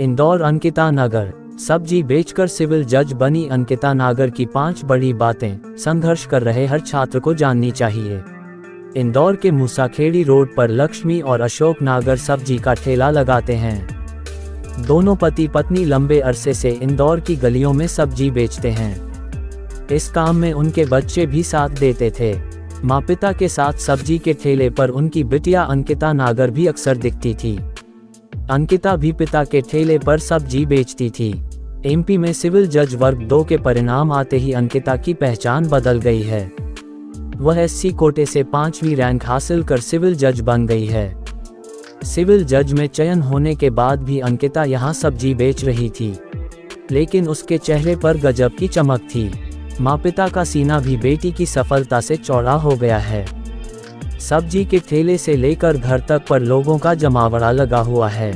इंदौर अंकिता नागर सब्जी बेचकर सिविल जज बनी अंकिता नागर की 5 बड़ी बातें संघर्ष कर रहे हर छात्र को जाननी चाहिए। इंदौर के मूसाखेड़ी रोड पर लक्ष्मी और अशोक नागर सब्जी का ठेला लगाते हैं। दोनों पति पत्नी लंबे अरसे से इंदौर की गलियों में सब्जी बेचते हैं। इस काम में उनके बच्चे भी साथ देते थे। माँ पिता के साथ सब्जी के ठेले पर उनकी बिटिया अंकिता नागर भी अक्सर दिखती थी। अंकिता भी पिता के ठेले पर सब्जी बेचती थी। एमपी में सिविल जज वर्ग 2 के परिणाम आते ही अंकिता की पहचान बदल गई है। वह एससी कोटे से 5वीं रैंक हासिल कर सिविल जज बन गई है। सिविल जज में चयन होने के बाद भी अंकिता यहां सब्जी बेच रही थी, लेकिन उसके चेहरे पर गजब की चमक थी। माँ पिता का सीना भी बेटी की सफलता से चौड़ा हो गया है। सब्जी के ठेले से लेकर घर तक पर लोगों का जमावड़ा लगा हुआ है।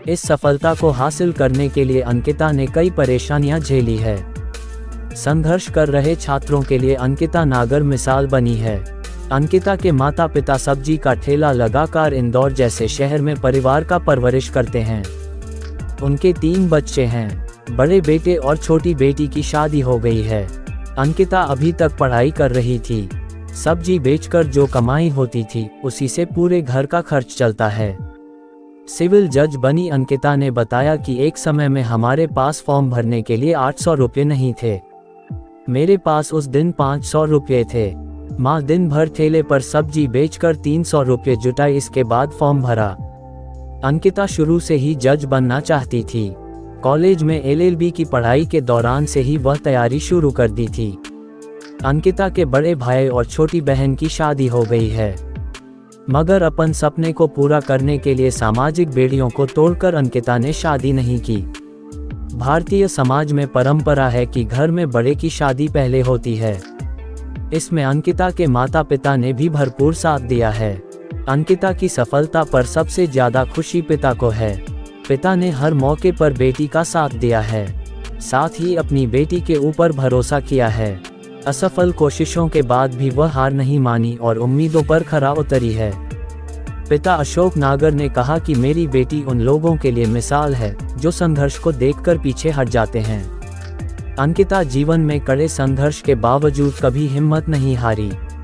इस सफलता को हासिल करने के लिए अंकिता ने कई परेशानियां झेली है। संघर्ष कर रहे छात्रों के लिए अंकिता नागर मिसाल बनी है। अंकिता के माता पिता सब्जी का ठेला लगाकर इंदौर जैसे शहर में परिवार का परवरिश करते हैं। उनके 3 बच्चे हैं। बड़े बेटे और छोटी बेटी की शादी हो गई है। अंकिता अभी तक पढ़ाई कर रही थी। सब्जी बेचकर जो कमाई होती थी उसी से पूरे घर का खर्च चलता है। सिविल जज बनी अंकिता ने बताया कि एक समय में हमारे पास फॉर्म भरने के लिए 800 रुपये नहीं थे। मेरे पास उस दिन 500 रुपये थे। माँ दिन भर ठेले पर सब्जी बेचकर 300 रुपये जुटाई, इसके बाद फॉर्म भरा। अंकिता शुरू से ही जज बनना चाहती थी। कॉलेज में LLB की पढ़ाई के दौरान से ही वह तैयारी शुरू कर दी थी। अंकिता के बड़े भाई और छोटी बहन की शादी हो गई है, मगर अपन सपने को पूरा करने के लिए सामाजिक बेड़ियों को तोड़कर अंकिता ने शादी नहीं की। भारतीय समाज में परंपरा है कि घर में बड़े की शादी पहले होती है। इसमें अंकिता के माता पिता ने भी भरपूर साथ दिया है। अंकिता की सफलता पर सबसे ज्यादा खुशी पिता को है। पिता ने हर मौके पर बेटी का साथ दिया है, साथ ही अपनी बेटी के ऊपर भरोसा किया है। असफल कोशिशों के बाद भी वह हार नहीं मानी और उम्मीदों पर खरा उतरी है। पिता अशोक नागर ने कहा कि मेरी बेटी उन लोगों के लिए मिसाल है जो संघर्ष को देखकर पीछे हट जाते हैं। अंकिता जीवन में कड़े संघर्ष के बावजूद कभी हिम्मत नहीं हारी।